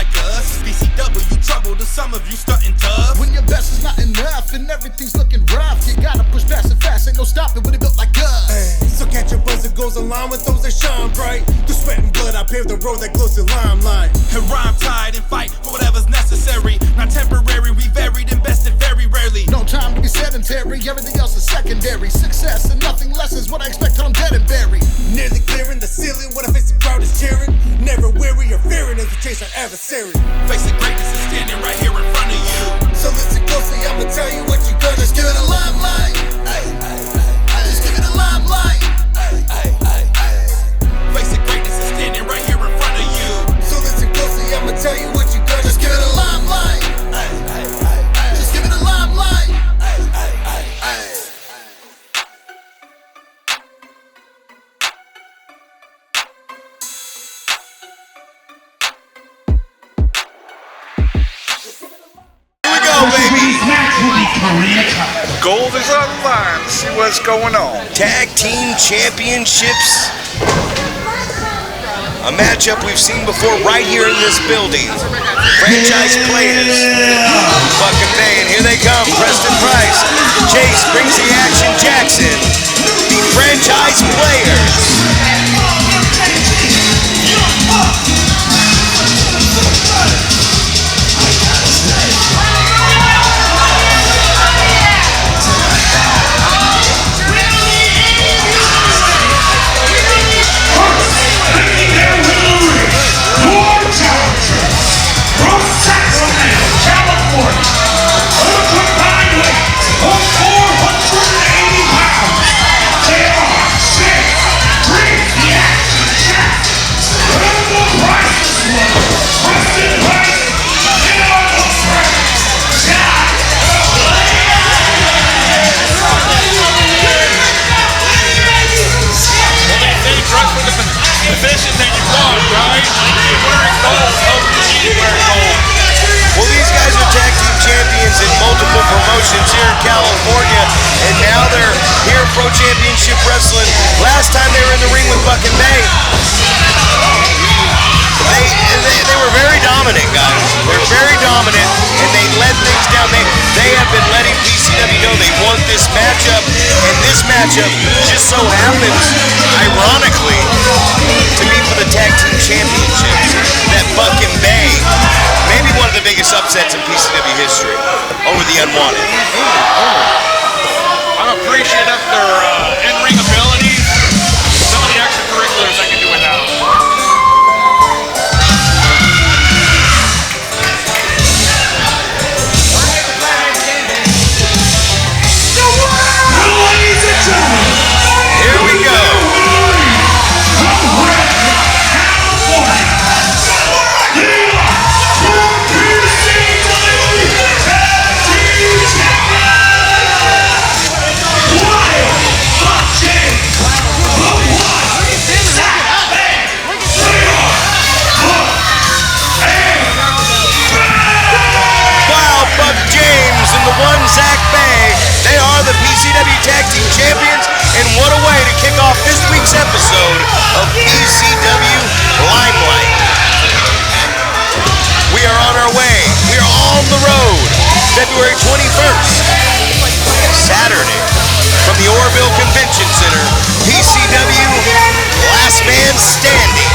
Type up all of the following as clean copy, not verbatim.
like us. PCW trouble to some of you stunting tough. When your best is not enough and everything's looking rough, you gotta push past it fast, ain't no stopping when it built like us. So catch your buzz that goes along with those that shine bright. Through sweat and blood, I paved the road that glows in limelight. And rhyme tied and fight for whatever's necessary. Not temporary, we varied, invested very rarely. No time to be sedentary, everything else is secondary. Success and nothing less is what I expect till I'm dead and buried. Nearly clearing the ceiling when I face the crowd is cheering. Never weary or fearing as we chase our adversary. Facing greatness is standing right here in front of you. So listen closely, I'ma tell you what you gonna Just give it a limelight. Just give it a limelight. Facing greatness is standing right here in front of you. So listen closely, I'ma tell you what you gonna Just give it a limelight. Just give it a limelight. Gold is on the line. See what's going on. Tag Team Championships. A matchup we've seen before right here in this building. Franchise Playas. Fucking Bay, and here they come. Preston Price. Chase brings the action. Jackson. The Franchise Playas. Well, these guys are tag team champions in multiple promotions here in California, and now they're here Pro Championship Wrestling. Last time they were in the ring with Buck and Bay, they were very dominant, guys. They're very dominant, and they led things down. They have been letting PCW know they want this matchup, and this matchup just so happens, ironically, to be for the tag team championships. That Buck and Bay, maybe one of the biggest upsets in PCW history, over the Unwanted. I'm appreciative of their in-ring abilities. Some of the extracurriculars I can do without. Here we go. Zack, they are the PCW Tag Team Champions, and what a way to kick off this week's episode of PCW Limelight. We are on our way. We are on the road. February 21st, Saturday, from the Orville Convention Center, PCW Last Man Standing.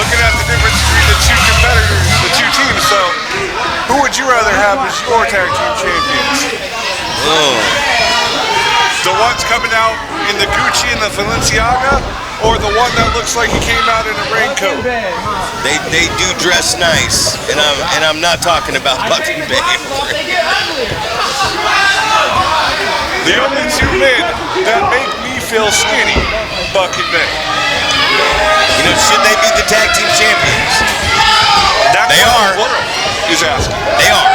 Looking at the difference between the two competitors, the two teams, so who would you rather have as your tag team champions? Oh. The ones coming out in the Gucci and the Balenciaga, or the one that looks like he came out in a raincoat? They do dress nice, and I'm not talking about Buck and Bay. The only two men that make me feel skinny, Buck and Bay. You know, should they be the tag team champions? They are. Is asking. They are.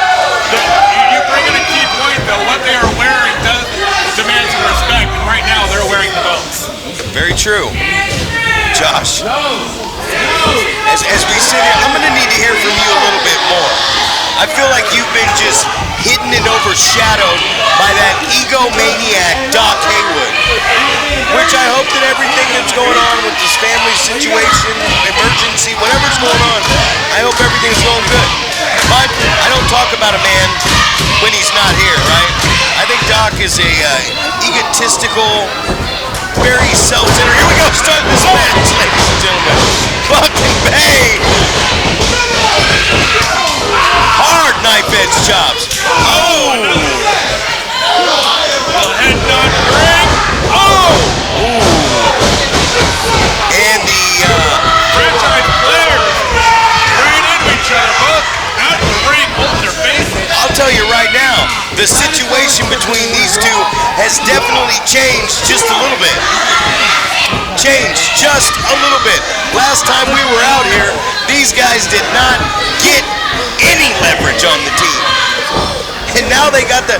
You bring in a key point, though. What they are wearing does demand some respect, and right now they're wearing the belts. Very true. Josh, as we sit here, I'm going to need to hear from you a little bit more. I feel like you've been just hidden and overshadowed by that egomaniac Doc Haywood, which I hope that everything that's going on with this family situation, emergency, I hope everything's going good. But I don't talk about a man when he's not here, right? I think Doc is a egotistical, very self-centered. Here we go, start this match, ladies and gentlemen. Buck and Bay. Hard knife edge chops. Oh! Head on the ring. Oh! And the Franchise Playas ran into each other, both out of the ring, holding their faces. I'll tell you right now, the situation between these two has definitely changed just a little bit. Changed just a little bit. Last time we were out here, these guys did not get any leverage on the team. And now they got the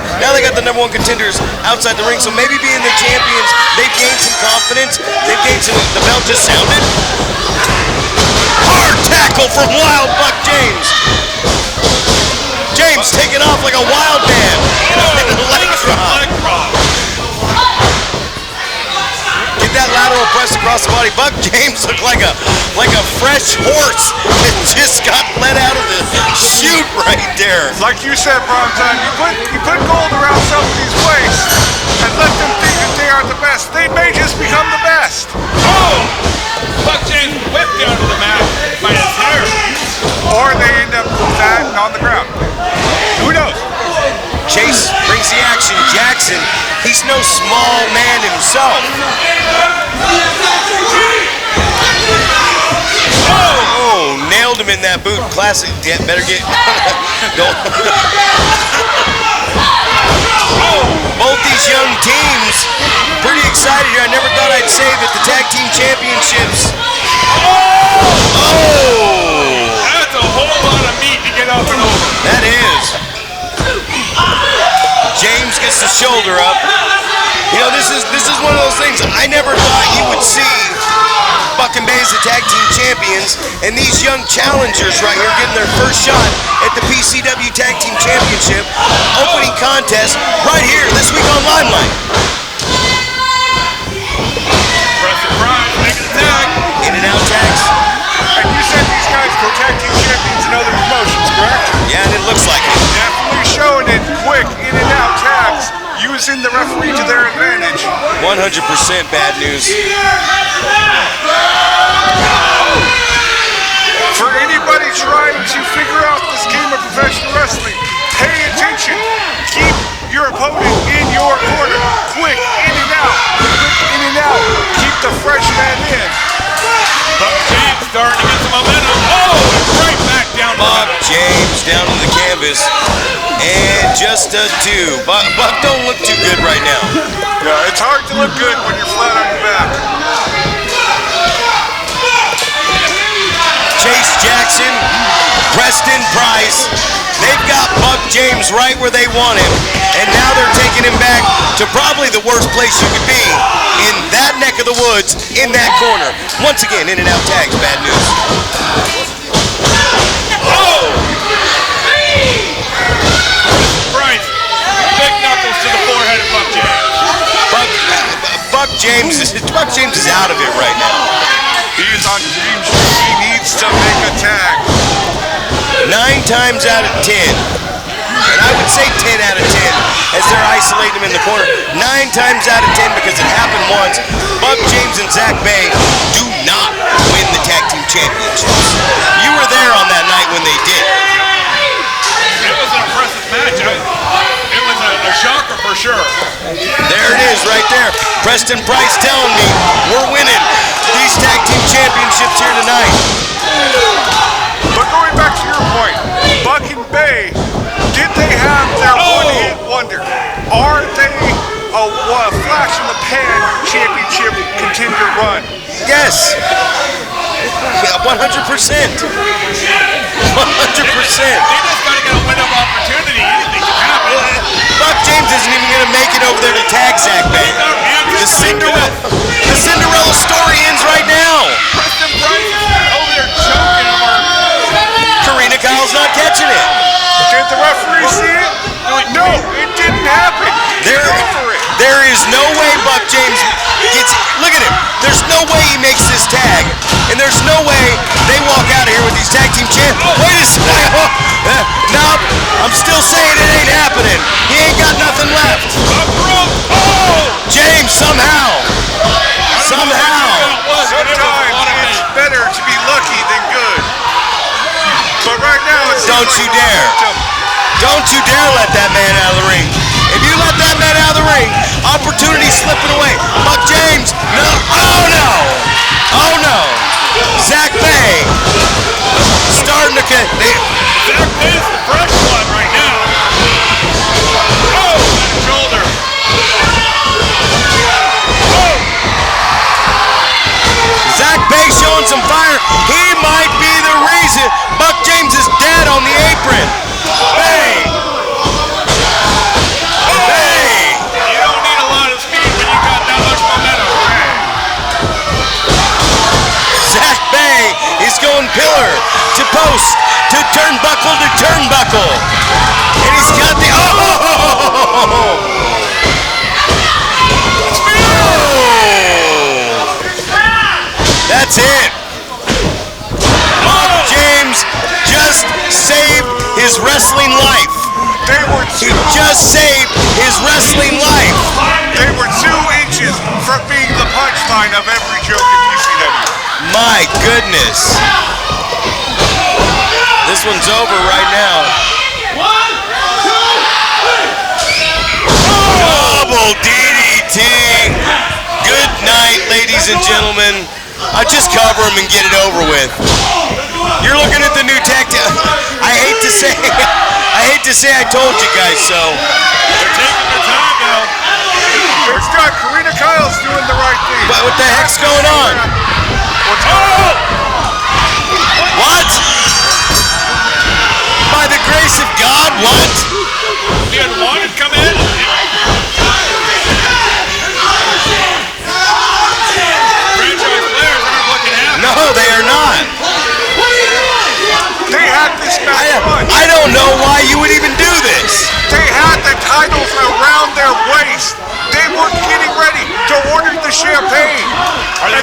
number one contenders outside the ring. So maybe being the champions, they've gained some confidence. They've gained some. The bell just sounded. Hard tackle from Wild Buck James. James taking off like a wild man. And a leg drop. Get that lateral press across the body. Buck James looked like a fresh horse that just got let out of the chute right there. Like you said, Primetime, you put gold around some of these waists and let them think that they are the best. They may just become the best. Oh! Buck James whipped down to the mat by his hair. Or they end up fat and on the ground. Who knows? Chase brings the action. Jackson, he's no small man himself. Oh, nailed him in that boot. Classic. Yeah, better get. Go. Both these young teams, pretty excited here. I never thought I'd say that the tag team championships. Oh! That's a whole lot of meat to get up and over. That is. James gets the shoulder up. You know, this is one of those things I never thought you would see. Buck and Bay as the tag team champions, and these young challengers right here getting their first shot at the PCW Tag Team Championship opening contest right here this week on Limelight. Preston Price making the tag. In and out tags. And you said these guys go tag team champions in other promotions, correct? Yeah, and it looks like it. Definitely showing it quick in and out tags, using the referee to their advantage. 100% bad news. For anybody trying to figure out this game of professional wrestling, pay attention. Keep your opponent in your corner. Quick in and out. Quick in and out. Keep the fresh man in. Buck James starting to get some momentum. Oh, right back down to Buck James down to the canvas. And just a two. Buck don't look too good right now. Yeah, it's hard to look good when you're flat on your back. Chase Jackson, Preston Price, they've got Buck James right where they want him, and now they're taking him back to probably the worst place you could be, in that neck of the woods, in that corner. Once again, in and out tags, bad news. Oh! Price, big knuckles to the forehead of Buck James. Buck James is out of it right now. He's on Dream Street. He needs to make a tag. 9 times out of 10, and I would say 10 out of 10 as they're isolating him in the corner. 9 times out of 10 because it happened once. Buck James and Zack Bay do not win the tag team championships. You were there on that night when they did. It was an impressive match. It was a shocker for sure. There it is right there. Preston Price telling me we're winning these tag team championships here tonight. But going back to your point, Buck and Bay, did they have their one-hit wonder? Are they a flash in the pan championship contender run? Yes. Yeah, 100%. 100%. They just got to get a win-up opportunity. Anything can happen. Buck James isn't even going to make it over there to tag Zack Bay. The Cinderella story ends right now. Preston Price over there choking him. Karina Kyle's not catching it. Did the referee see it? No, it didn't happen. There is no way Buck James gets. Look at him. There's no way he makes this tag, and there's no way they walk out of here with these tag team champ. Wait a second. Nope, I'm still saying it ain't happening. He ain't got nothing left. James, somehow. Sometimes it's better to be lucky than good. But right now, it's Don't you dare. Don't you dare let that man out of the ring. If you let that man out of the ring, opportunity slipping away. Buck James, no. Oh no. Oh no. Zack Bay starting to get. Zack Bay's the fresh one right now. Oh, shoulder. Oh. Zack Bay showing some fire. He might be the reason Buck James is dead on the apron. Bay. Bay. You don't need a lot of speed when you got that much momentum. Zack Bay is going pillar to post to turnbuckle to turnbuckle. And he's got the That's it. Buck James just saved his wrestling life. He just saved his wrestling life. They were 2 inches from being the punchline of every joke in PCW. My goodness. This one's over right now. Double DDT. Good night, ladies and gentlemen. I just cover them and get it over with. You're looking at the new tactic. I hate to say I told you guys so. They're taking their time now. It's got Karina Kyle's doing the right thing. But what the heck's going on? What? By the grace of God, what? The Unwanted come in. Franchise Playas aren't looking happy. No, they are not. They had this match won. I don't know why you would even do this. They had the titles around their waist. They were getting ready to order the champagne. Are they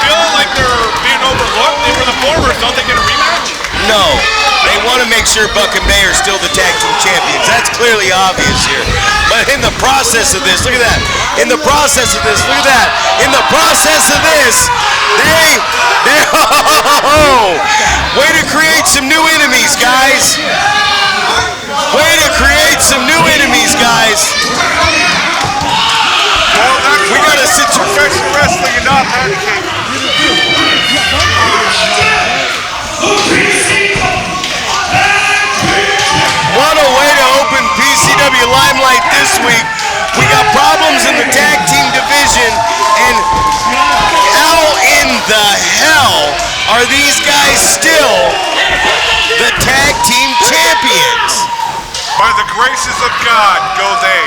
feeling like they're being overlooked? They were the former. Don't they get a rematch? No. They want to make sure Buck and Bay are still the tag team champions. That's clearly obvious here. But in the process of this, look at that. In the process of this, look at that. In the process of this, they way to create some new enemies, guys. Way to create some new enemies, guys. Well, that's We got to sit professional wrestling and not panicking. What a way to open PCW Limelight this week. We got problems in the tag team division, and how in the hell are these guys still the tag team champions? By the graces of God, go they.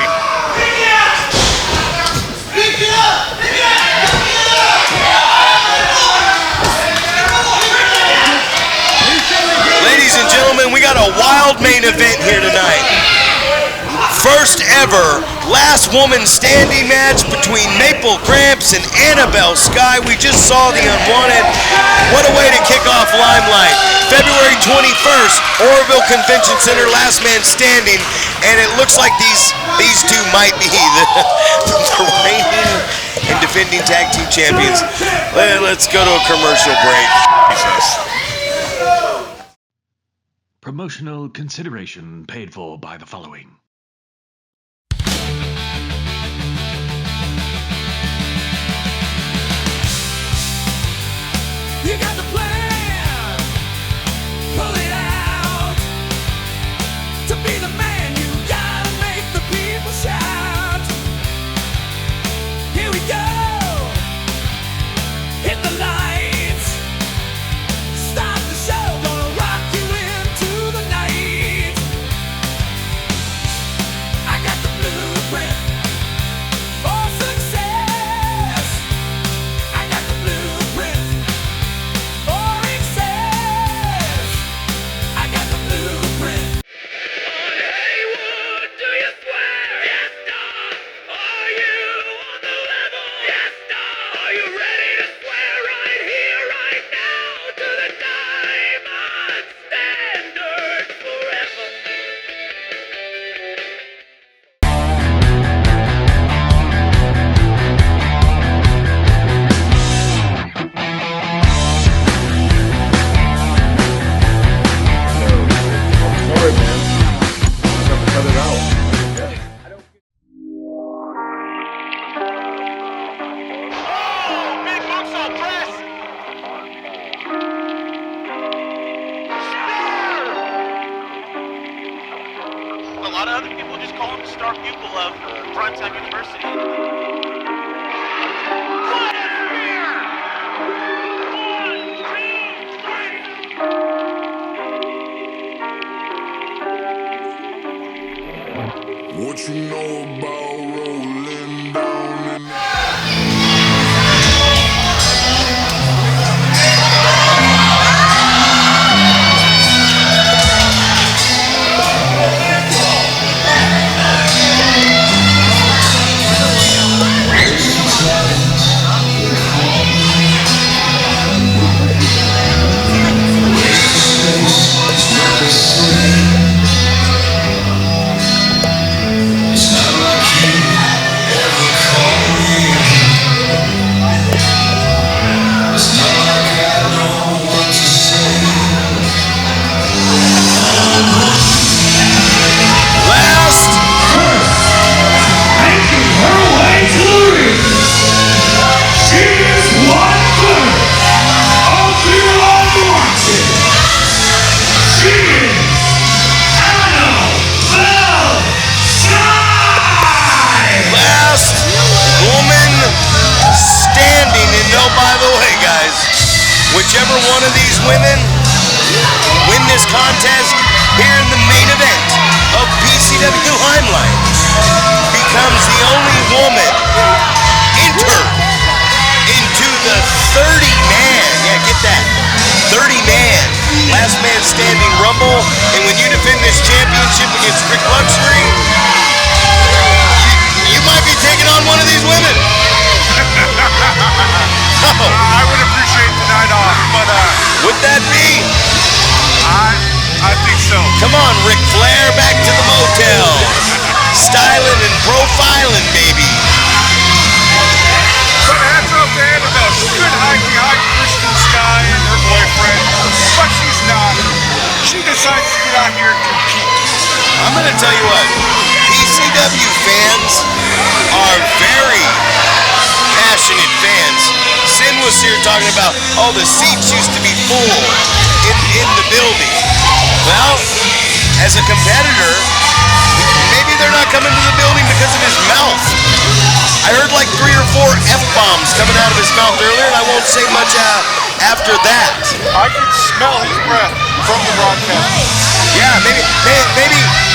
Ladies and gentlemen, we got a wild main event here tonight. First ever last woman standing match between Maple Gramps and Annabel Skye. We just saw the Unwanted. What a way to kick off Limelight. February 21st, Oroville Convention Center, last man standing. And it looks like these two might be the reigning and defending tag team champions. Let's go to a commercial break. Promotional consideration paid for by the following. You got the plan, pull it out. To be the man, you gotta make the people shout. Here we go, hit the lights, start the show, gonna rock you into the night. lot of other people just call him the star pupil of Primetime University. What you know about rolling down in whichever one of these women win this contest here in the main event of PCW Limelight becomes the only woman entered into the 30-man, yeah, get that, 30-man last man standing rumble. And when you defend this championship against Rick Luxury, you might be taking on one of these women. I would appreciate the night off, but would that be? I think so. Come on, Ric Flair, back to the motel. Styling and profiling, baby. But hats off to Annabel. She could hide behind Kristen Skye and her boyfriend, but she's not. She decides to get out here and compete. I'm going to tell you what, PCW fans are very passionate fans. Sin was here talking about, oh, the seats used to be full in the building. Well, as a competitor, maybe they're not coming to the building because of his mouth. I heard like 3 or 4 F-bombs coming out of his mouth earlier, and I won't say much after that. I can smell his breath from the broadcast. Yeah, maybe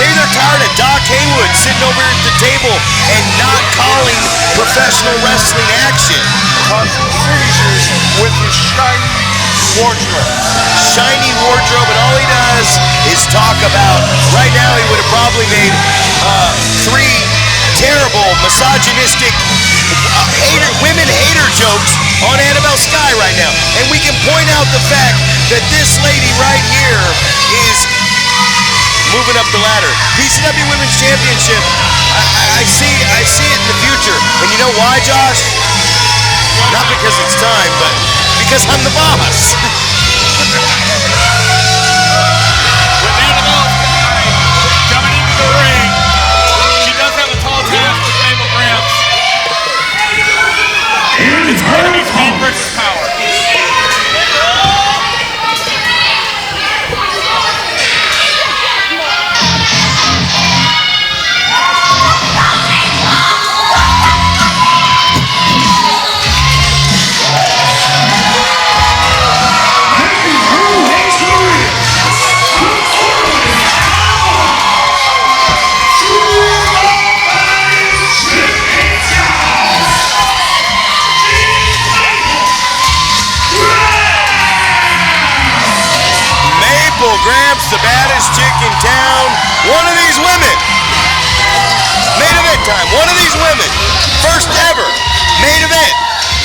they're tired of Doc Haywood sitting over at the table and not calling professional wrestling action. Causing seizures with his shiny wardrobe. Shiny wardrobe, and all he does is talk about, right now he would have probably made 3 terrible, misogynistic, women hater jokes on Annabel Skye right now. And we can point out the fact that this lady right here is moving up the ladder. PCW Women's Championship, I see it in the future. And you know why, Josh? Not because it's time, but because I'm the boss. With Annabel Skye coming into the ring, she does have a tall task with Mabel Gramps. It's going to be speed versus power. Gramps, the baddest chick in town. One of these women. Main event time. One of these women. First ever main event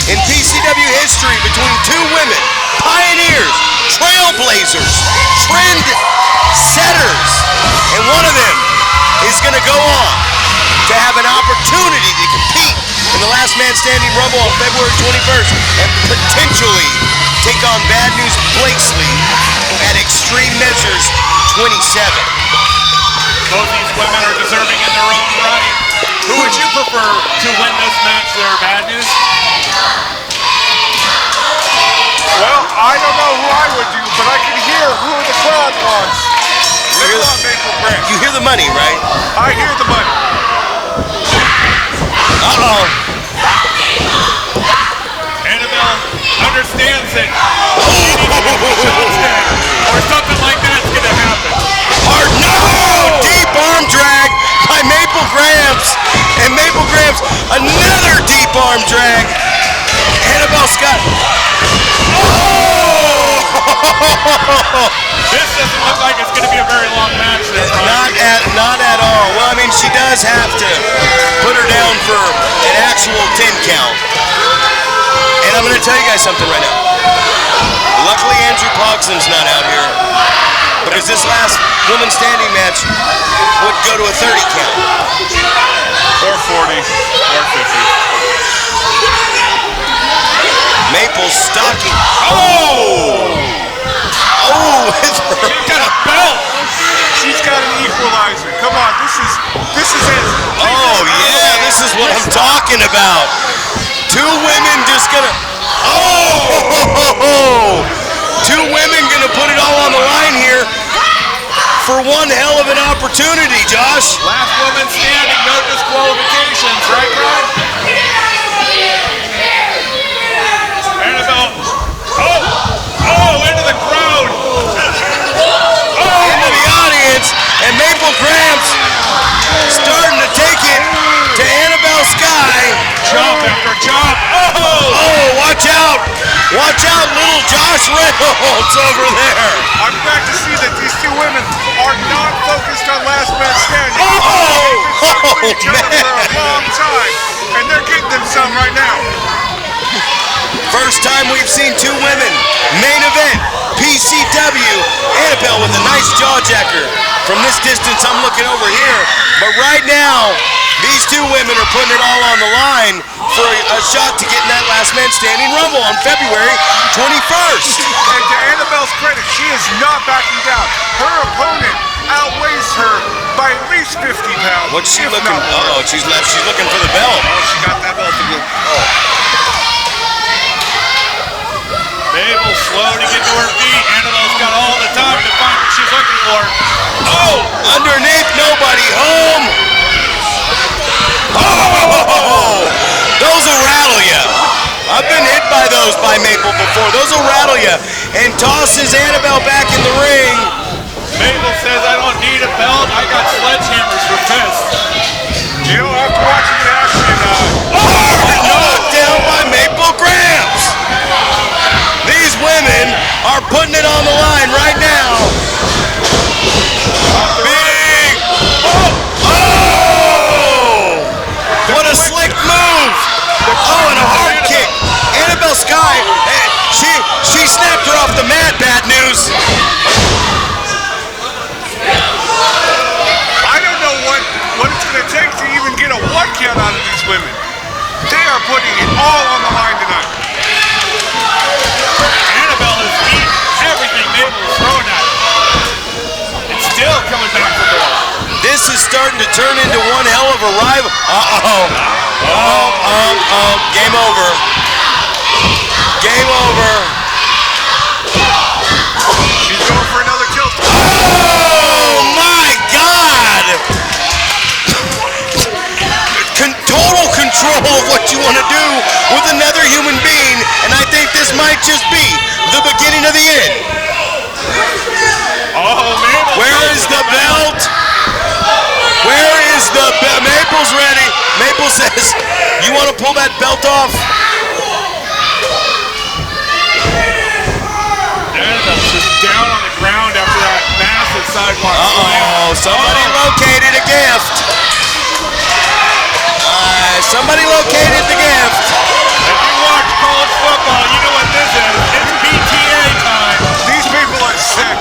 in PCW history between 2 women. Pioneers, trailblazers, trend setters. And one of them is going to go on to have an opportunity to compete in the Last Man Standing Rumble on February 21st and potentially take on Bad News Blakeslee at Extreme Measures 27. Both these women are deserving in their own right. Who would you prefer to win this match there, Bad News? Well, I don't know who I would do, but I can hear who the crowd wants. Let You hear the money, right? I hear the money. Uh-oh. Annabel understands that she needs to get shots in, or something like that's going to happen. Hard, no! Deep arm drag by Maple Gramps. And Maple Gramps, another deep arm drag. Annabel Scott. Oh! This doesn't look like it's going to be a very long match there, Brian. Not at all. Well, I mean, she does have to put her down for an actual 10 count. And I'm going to tell you guys something right now. Luckily, Andrew Pogson's not out here, because this last woman standing match would go to a 30 count. Or 40, or 50. Maple stocking. Oh! Oh! She's got a belt. She's got an equalizer. Come on, this is it. Oh yeah, this is what I'm talking about. Two women just gonna. Oh! Two women gonna put it all on the line here for one hell of an opportunity, Josh. Last woman standing, no disqualifications, right, Brian? Annabel. Oh, into the crowd. Into the audience, and Maple Gramps starting to take it to Annabel Skye. Jump after jump. Oh, watch out. Watch out, little Josh Reynolds over there. I'm glad to see that these two women are not focused on last man standing. Oh, They've been fighting each other for a long time, and they're getting them some right now. First time we've seen two women. Main event, PCW. Annabel with a nice jawjacker. From this distance, I'm looking over here. But right now, these two women are putting it all on the line for a shot to get in that last man standing rumble on February 21st. And to Annabel's credit, she is not backing down. Her opponent outweighs her by at least 50 pounds. What's she looking? Uh-oh, she's looking for the belt. Oh, she got that belt again. Mabel slow to get to her feet. Annabel's got all the time to find what she's looking for. Oh! Underneath, nobody home. Oh! Those will rattle you. I've been hit by those by Maple before. Those will rattle you. And tosses Annabel back in the ring. Mabel says, I don't need a belt. I got sledgehammers for fists. You know, after watching the action, Knocked down by Maple Gramps. These women are putting it on the line right now. Big. Oh! What a slick move. Oh, and a hard kick. Annabel Skye, she snapped her off the mat, bad news. I don't know what it's going to take to even get a one count out of these women. They are putting it all on the line tonight. Annabel is eating everything Mabel's throwing at her. It's still coming back for more. This is starting to turn into one hell of a rival. Game over. Game over. She's going for another tilt. Oh my God! Total control of what you want to do with another human being, and I think this might just be the beginning of the end. Oh, Mabel. Where is the belt? Where is the belt? Maple's ready. Maple says, you want to pull that belt off? Annabel's just down on the ground after that massive sidewalk Uh-oh, somebody located a gift. Somebody located the gift. If you watch college football, you know what this is. It's PTA time. These people are sick.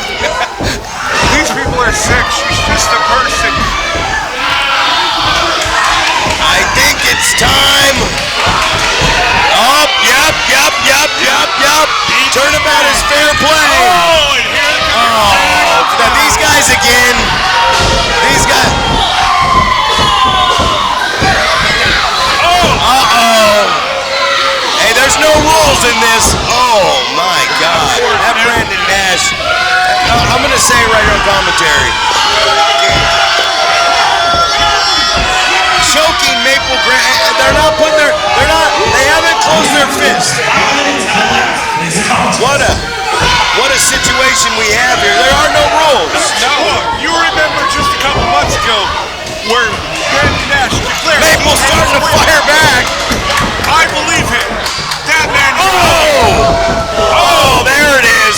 These people are sick. She's just a person. I think it's time. Oh, yep. Turnabout is fair play. Oh, and here it comes. Now these guys again. These guys. Hey, there's no rules in this. Oh my God. That Brandon Nash. I'm going to say right here on commentary, fist. What a situation we have here. There are no rules. No, you remember just a couple months ago where Randy Nash declared Maple's starting to fire back. I believe him. That man. Oh, there it is.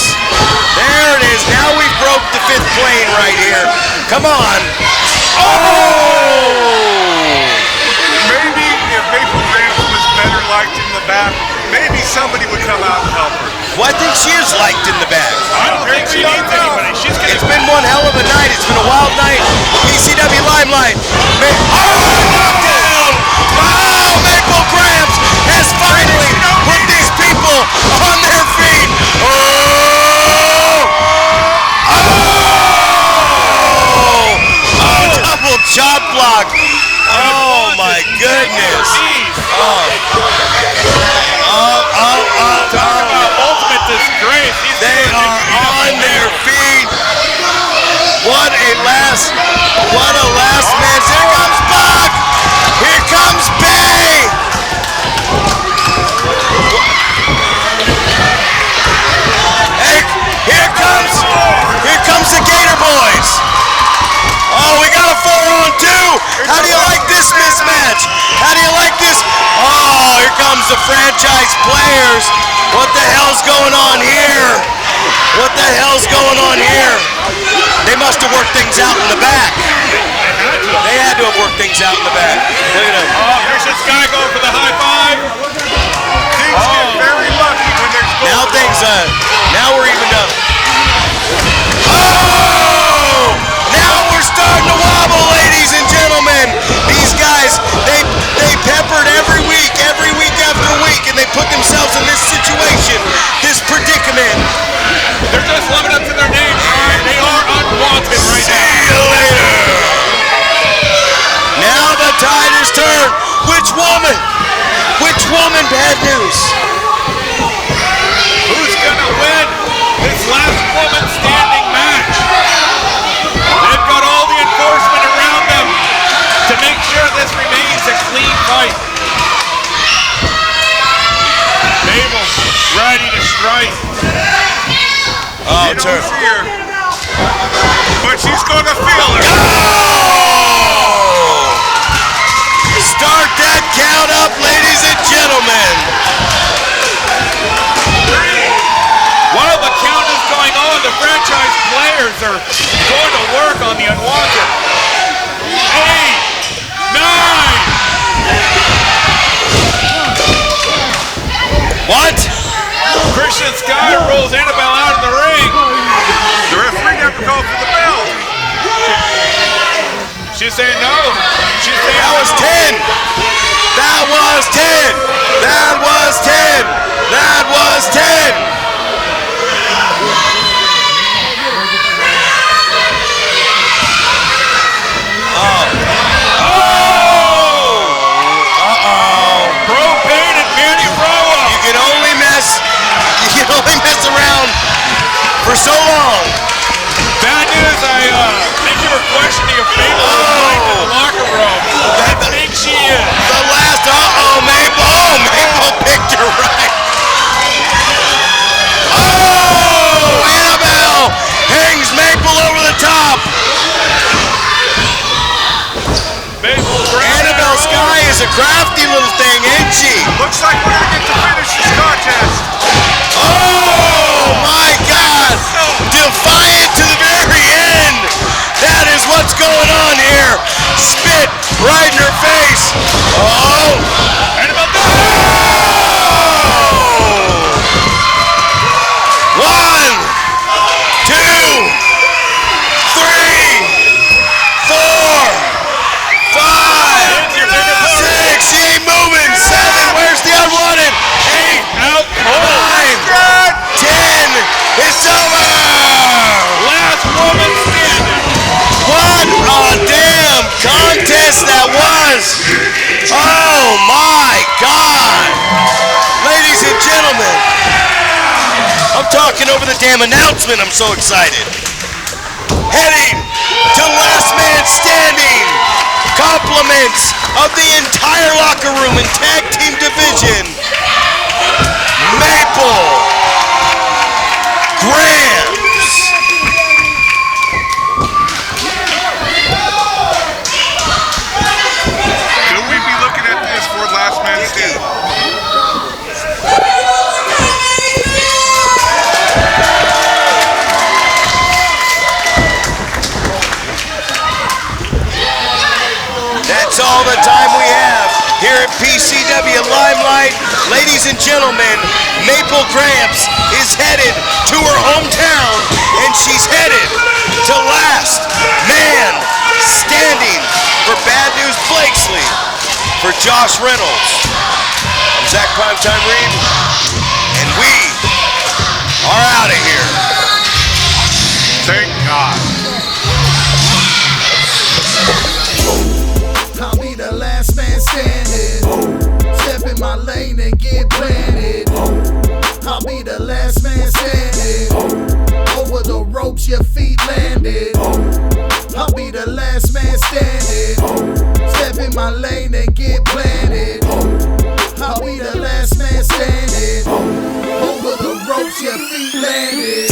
There it is. Now we broke the fifth plane right here. Come on. Maybe if Maple Gramps was better liked in the back, maybe somebody would come out and help her. Well, I think she is liked in the back. I don't think she needs anybody. She's gonna. It's been one hell of a night. It's been a wild night. PCW Limelight. Knockdown! Wow, Maple Gramps has finally put these people on their feet. Double chop block. Oh my goodness. Talk about ultimate disgrace. They are on their feet. What a last man. Here comes Buck. Here comes Bay. Hey, here comes the Gator Boys. Oh, we got a 4-on-2. How do you like this mismatch? How do you like this? Oh, here comes the Franchise Playas. What the hell's going on here? What the hell's going on here? They must have worked things out in the back. They had to have worked things out in the back. Look at them. Oh, here's this guy going for the high five. Things get very lucky when there's gold. Now things, now we're evened up. Oh! Now we're starting to wobble, ladies and gentlemen. These guys, they peppered every week after week, and they put themselves in this situation, this predicament. They're just living up to their name, right? They are unwanted right now. See you later. Now the tide has turned. Which woman? Which woman? Bad news. Who's gonna win this last woman standing match? They've got all the enforcement around them to make sure this remains a clean fight. Mabel ready to strike. Oh, You don't see her, but she's going to feel it. Oh! Start that count up, ladies and gentlemen. While the count is going on, the Franchise Playas are going to work on the Unwanted. 8, 9. What? Christian Skye rolls Annabel out of the ring. The referee got to call for the bell. She's saying no. She's saying That was 10. That was 10. That was 10. That was 10. Propane and Manny Roa. You can only mess around for so long. Bad news, I think you were questioning if Mabel was going to the locker room. I think she is. The last, Maple picked her right. Oh, Annabel hangs Maple over the top. Annabel Skye is a crafty little thing, ain't she? Looks like we're going to get to finish this contest. Oh my God! Defiant to the very end! That is what's going on here! Spit right in her face! Oh! Annabel Oh! 1, 2, 3, 4, 5, 6, she ain't moving! 7, where's the unwanted? 8, out cold. 9, 10, it's over! Last woman standing. What a damn contest that was! Oh my God! Ladies and gentlemen, I'm talking over the damn announcement, I'm so excited. Heading to last man standing, compliments of the entire locker room and tag team division. Maple Gramps. Could we be looking at this for last man standing? That's all the time we have here at PCW Limelight. Ladies and gentlemen, Maple Gramps is headed to her hometown, and she's headed to last man standing for Bad News Blakeslee for Josh Reynolds. I'm Zack Primetime Reeb, and we are out of here. Thank God. I'll be the last man standing. Step in my lane and get planted. I'll be the last man standing. Over the ropes your feet landed. I'll be the last man standing. Step in my lane and get planted. I'll be the last man standing. Over the ropes your feet landed.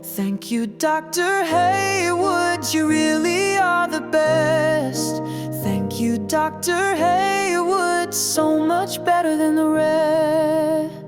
Thank you, Dr. Haywood, you really are the best. Thank you, Dr. Haywood, so much better than the rest.